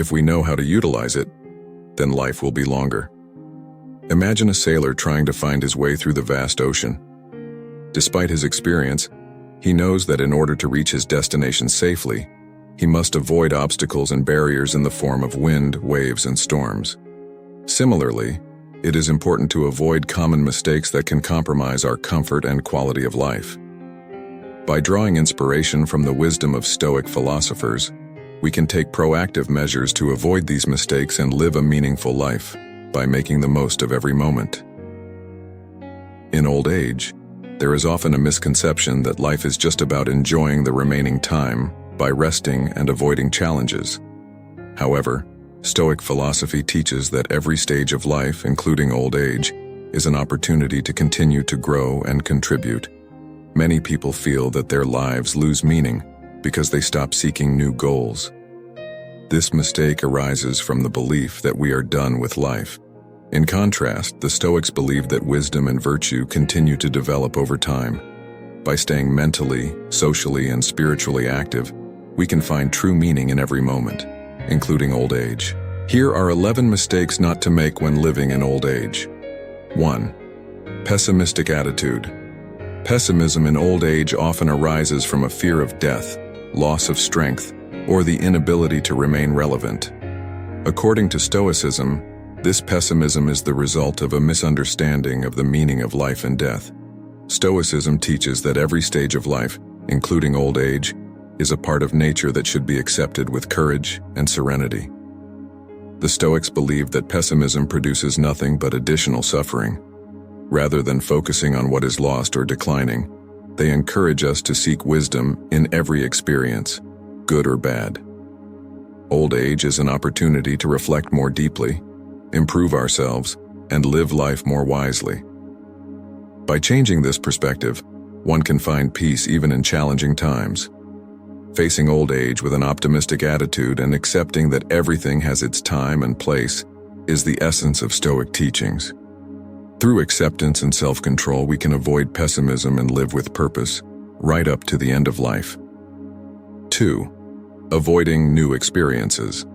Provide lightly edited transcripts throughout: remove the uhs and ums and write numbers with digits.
If we know how to utilize it, then life will be longer. Imagine a sailor trying to find his way through the vast ocean. Despite his experience, he knows that in order to reach his destination safely, he must avoid obstacles and barriers in the form of wind, waves, and storms. Similarly, it is important to avoid common mistakes that can compromise our comfort and quality of life. By drawing inspiration from the wisdom of Stoic philosophers, we can take proactive measures to avoid these mistakes and live a meaningful life by making the most of every moment. In old age, there is often a misconception that life is just about enjoying the remaining time by resting and avoiding challenges. However, Stoic philosophy teaches that every stage of life, including old age, is an opportunity to continue to grow and contribute. Many people feel that their lives lose meaning because they stop seeking new goals. This mistake arises from the belief that we are done with life. In contrast, the Stoics believe that wisdom and virtue continue to develop over time. By staying mentally, socially, and spiritually active, we can find true meaning in every moment, including old age. Here are 11 mistakes not to make when living in old age. 1. Pessimistic attitude. Pessimism in old age often arises from a fear of death, loss of strength, or the inability to remain relevant. According to Stoicism, this pessimism is the result of a misunderstanding of the meaning of life and death. Stoicism teaches that every stage of life, including old age, is a part of nature that should be accepted with courage and serenity. The Stoics believe that pessimism produces nothing but additional suffering. Rather than focusing on what is lost or declining, they encourage us to seek wisdom in every experience, good or bad. Old age is an opportunity to reflect more deeply, improve ourselves, and live life more wisely. By changing this perspective, one can find peace even in challenging times. Facing old age with an optimistic attitude and accepting that everything has its time and place is the essence of Stoic teachings. Through acceptance and self-control, we can avoid pessimism and live with purpose, right up to the end of life. 2. Avoiding new experiences.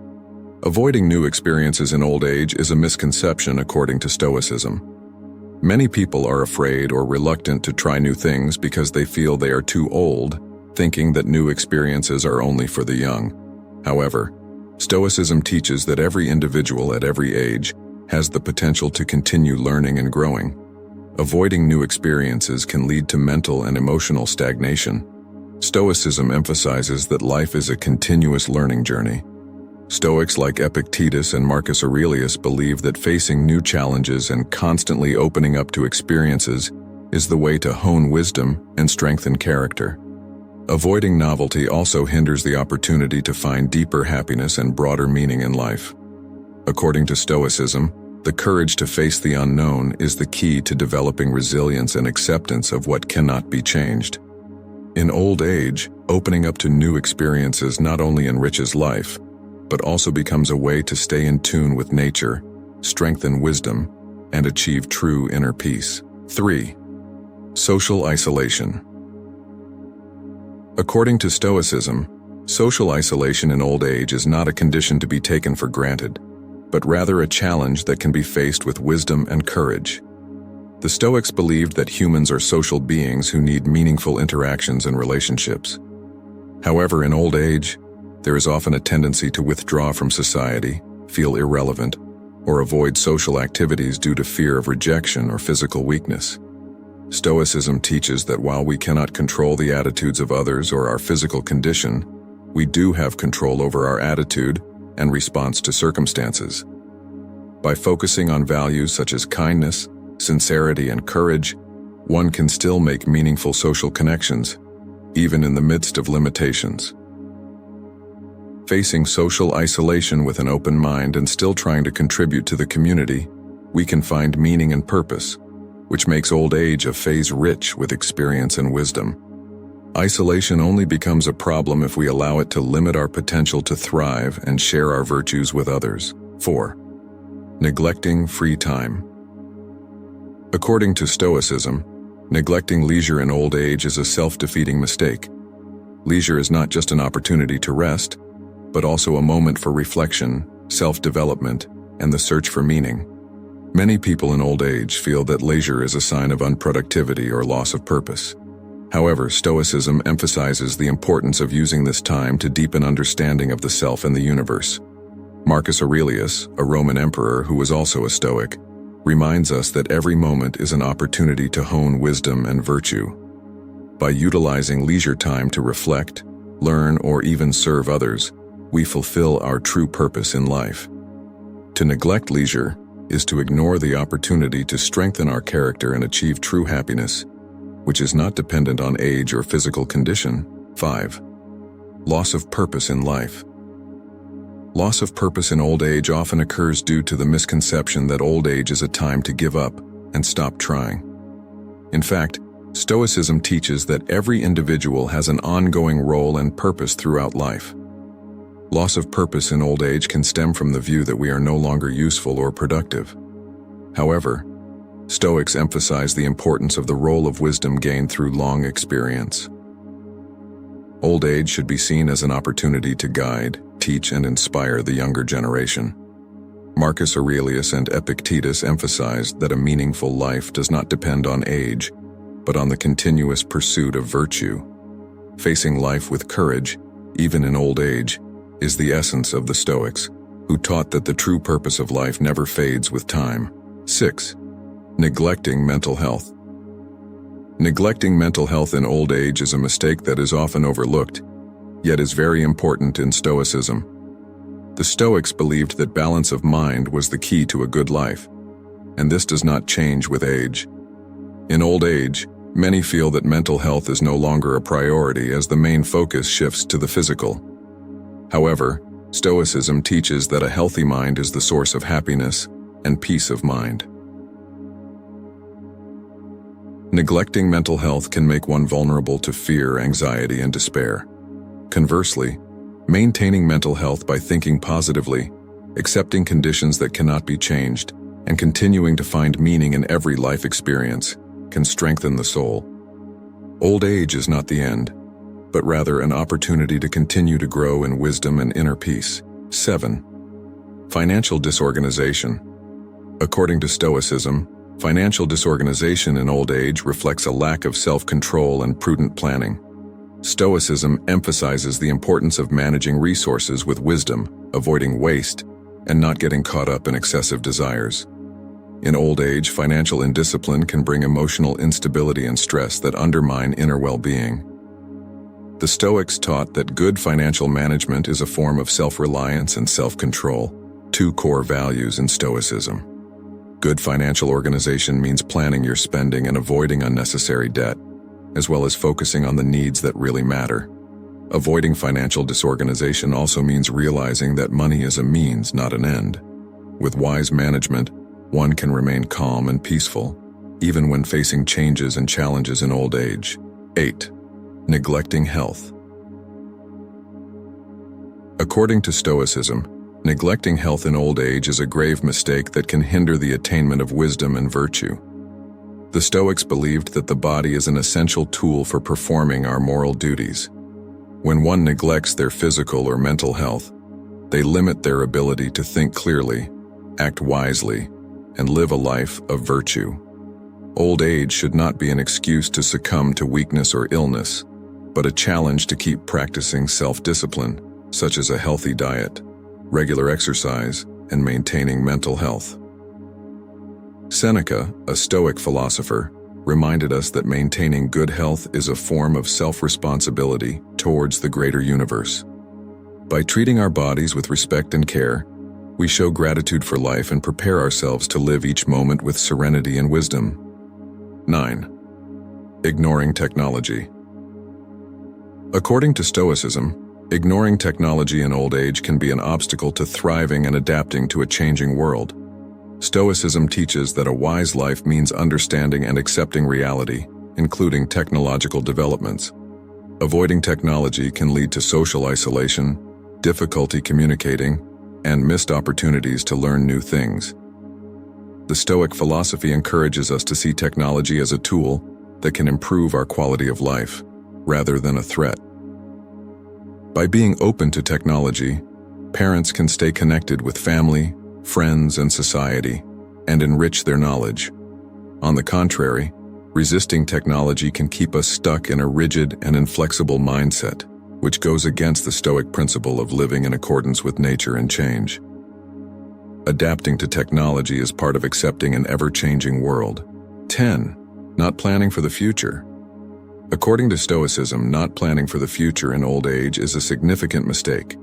Avoiding new experiences in old age is a misconception according to Stoicism. Many people are afraid or reluctant to try new things because they feel they are too old, thinking that new experiences are only for the young. However, Stoicism teaches that every individual at every age has the potential to continue learning and growing. Avoiding new experiences can lead to mental and emotional stagnation. Stoicism emphasizes that life is a continuous learning journey. Stoics like Epictetus and Marcus Aurelius believe that facing new challenges and constantly opening up to experiences is the way to hone wisdom and strengthen character. Avoiding novelty also hinders the opportunity to find deeper happiness and broader meaning in life. According to Stoicism, the courage to face the unknown is the key to developing resilience and acceptance of what cannot be changed. In old age, opening up to new experiences not only enriches life, but also becomes a way to stay in tune with nature, strengthen wisdom, and achieve true inner peace. 3. Social isolation. According to Stoicism, social isolation in old age is not a condition to be taken for granted, but rather a challenge that can be faced with wisdom and courage. The Stoics believed that humans are social beings who need meaningful interactions and relationships. However, in old age, there is often a tendency to withdraw from society, feel irrelevant, or avoid social activities due to fear of rejection or physical weakness. Stoicism teaches that while we cannot control the attitudes of others or our physical condition, we do have control over our attitude and response to circumstances. By focusing on values such as kindness, sincerity, and courage, one can still make meaningful social connections, even in the midst of limitations. Facing social isolation with an open mind and still trying to contribute to the community, we can find meaning and purpose, which makes old age a phase rich with experience and wisdom. Isolation only becomes a problem if we allow it to limit our potential to thrive and share our virtues with others. 4. Neglecting free time. According to Stoicism, neglecting leisure in old age is a self-defeating mistake. Leisure is not just an opportunity to rest, but also a moment for reflection, self-development, and the search for meaning. Many people in old age feel that leisure is a sign of unproductivity or loss of purpose. However, Stoicism emphasizes the importance of using this time to deepen understanding of the self and the universe. Marcus Aurelius, a Roman emperor who was also a Stoic, reminds us that every moment is an opportunity to hone wisdom and virtue. By utilizing leisure time to reflect, learn, or even serve others, we fulfill our true purpose in life. To neglect leisure is to ignore the opportunity to strengthen our character and achieve true happiness, which is not dependent on age or physical condition. 5. Loss of purpose in life. Loss of purpose in old age often occurs due to the misconception that old age is a time to give up and stop trying. In fact, Stoicism teaches that every individual has an ongoing role and purpose throughout life. Loss of purpose in old age can stem from the view that we are no longer useful or productive. However, Stoics emphasize the importance of the role of wisdom gained through long experience. Old age should be seen as an opportunity to guide, teach, and inspire the younger generation. Marcus Aurelius and Epictetus emphasized that a meaningful life does not depend on age, but on the continuous pursuit of virtue. Facing life with courage, even in old age, is the essence of the Stoics, who taught that the true purpose of life never fades with time. 6. Neglecting mental health. Neglecting mental health in old age is a mistake that is often overlooked, yet is very important in Stoicism. The Stoics believed that balance of mind was the key to a good life, and this does not change with age. In old age, many feel that mental health is no longer a priority as the main focus shifts to the physical. However, Stoicism teaches that a healthy mind is the source of happiness and peace of mind. Neglecting mental health can make one vulnerable to fear, anxiety, and despair. Conversely, maintaining mental health by thinking positively, accepting conditions that cannot be changed, and continuing to find meaning in every life experience can strengthen the soul. Old age is not the end, but rather an opportunity to continue to grow in wisdom and inner peace. 7. Financial disorganization. According to Stoicism, financial disorganization in old age reflects a lack of self-control and prudent planning. Stoicism emphasizes the importance of managing resources with wisdom, avoiding waste, and not getting caught up in excessive desires. In old age, financial indiscipline can bring emotional instability and stress that undermine inner well-being. The Stoics taught that good financial management is a form of self-reliance and self-control, two core values in Stoicism. Good financial organization means planning your spending and avoiding unnecessary debt, as well as focusing on the needs that really matter. Avoiding financial disorganization also means realizing that money is a means, not an end. With wise management, one can remain calm and peaceful, even when facing changes and challenges in old age. 8. Neglecting health. According to Stoicism, neglecting health in old age is a grave mistake that can hinder the attainment of wisdom and virtue. The Stoics believed that the body is an essential tool for performing our moral duties. When one neglects their physical or mental health, they limit their ability to think clearly, act wisely, and live a life of virtue. Old age should not be an excuse to succumb to weakness or illness, but a challenge to keep practicing self-discipline, such as a healthy diet, regular exercise, and maintaining mental health. Seneca, a Stoic philosopher, reminded us that maintaining good health is a form of self-responsibility towards the greater universe. By treating our bodies with respect and care, we show gratitude for life and prepare ourselves to live each moment with serenity and wisdom. 9. Ignoring technology. According to Stoicism, ignoring technology in old age can be an obstacle to thriving and adapting to a changing world. Stoicism teaches that a wise life means understanding and accepting reality, including technological developments. Avoiding technology can lead to social isolation, difficulty communicating, and missed opportunities to learn new things. The Stoic philosophy encourages us to see technology as a tool that can improve our quality of life, rather than a threat. By being open to technology, parents can stay connected with family, friends, and society, and enrich their knowledge. On the contrary, resisting technology can keep us stuck in a rigid and inflexible mindset, which goes against the Stoic principle of living in accordance with nature and change. Adapting to technology is part of accepting an ever-changing world. 10. Not planning for the future. According to Stoicism, not planning for the future in old age is a significant mistake.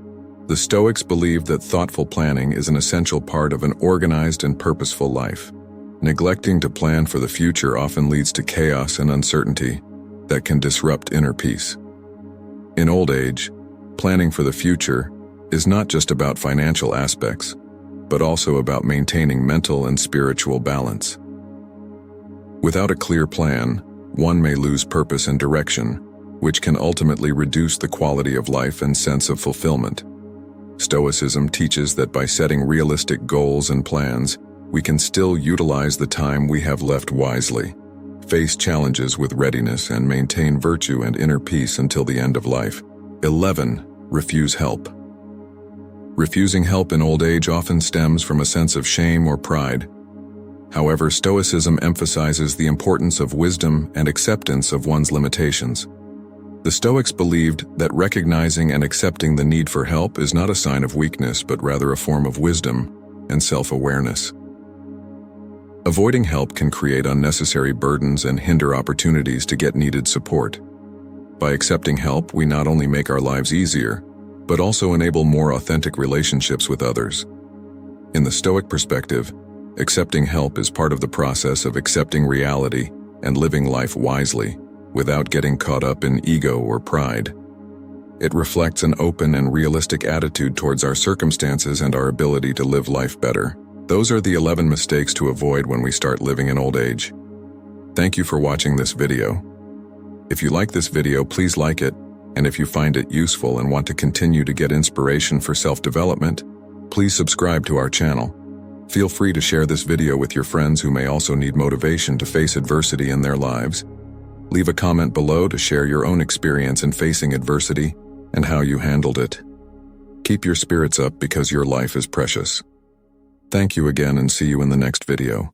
The Stoics believed that thoughtful planning is an essential part of an organized and purposeful life. Neglecting to plan for the future often leads to chaos and uncertainty that can disrupt inner peace. In old age, planning for the future is not just about financial aspects, but also about maintaining mental and spiritual balance. Without a clear plan, one may lose purpose and direction, which can ultimately reduce the quality of life and sense of fulfillment. Stoicism teaches that by setting realistic goals and plans, we can still utilize the time we have left wisely, face challenges with readiness, and maintain virtue and inner peace until the end of life. 11. Refuse help. Refusing help in old age often stems from a sense of shame or pride. However, Stoicism emphasizes the importance of wisdom and acceptance of one's limitations. The Stoics believed that recognizing and accepting the need for help is not a sign of weakness, but rather a form of wisdom and self-awareness. Avoiding help can create unnecessary burdens and hinder opportunities to get needed support. By accepting help, we not only make our lives easier, but also enable more authentic relationships with others. In the Stoic perspective, accepting help is part of the process of accepting reality and living life wisely, without getting caught up in ego or pride. It reflects an open and realistic attitude towards our circumstances and our ability to live life better. Those are the 11 mistakes to avoid when we start living in old age. Thank you for watching this video. If you like this video, please like it, and if you find it useful and want to continue to get inspiration for self-development, please subscribe to our channel. Feel free to share this video with your friends who may also need motivation to face adversity in their lives. Leave a comment below to share your own experience in facing adversity and how you handled it. Keep your spirits up because your life is precious. Thank you again, and see you in the next video.